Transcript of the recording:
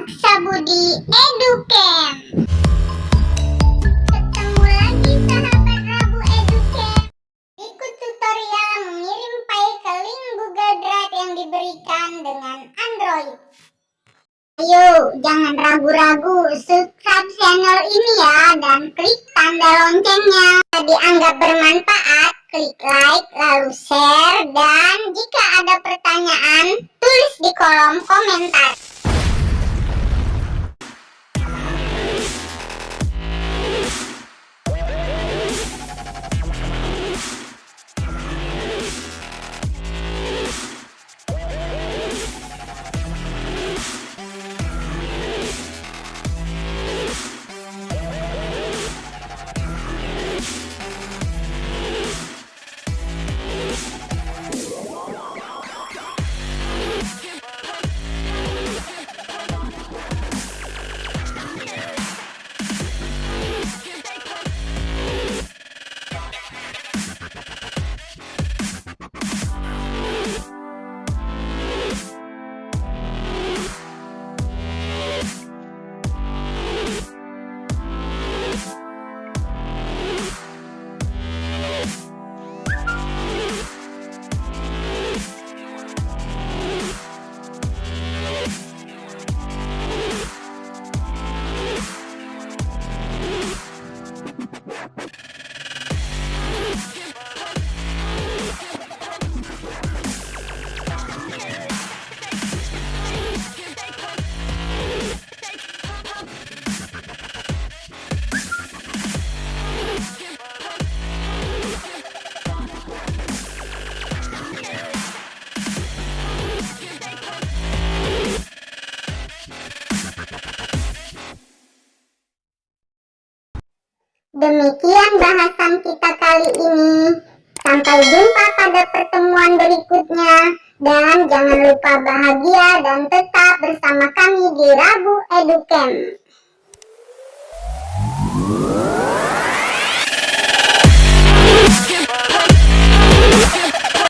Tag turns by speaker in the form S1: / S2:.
S1: Budi Educam. Ketemu lagi sahabat Rabu Educam. Ikut tutorial mengirim file ke link Google Drive yang diberikan dengan Android. Ayo, jangan ragu-ragu, subscribe channel ini ya dan klik tanda loncengnya. Dianggap bermanfaat, klik like, lalu share, dan jika ada pertanyaan, tulis di kolom komentar. Demikian bahasan kita kali ini. Sampai jumpa pada pertemuan berikutnya. Dan jangan lupa bahagia dan tetap bersama kami di Rabu Educam.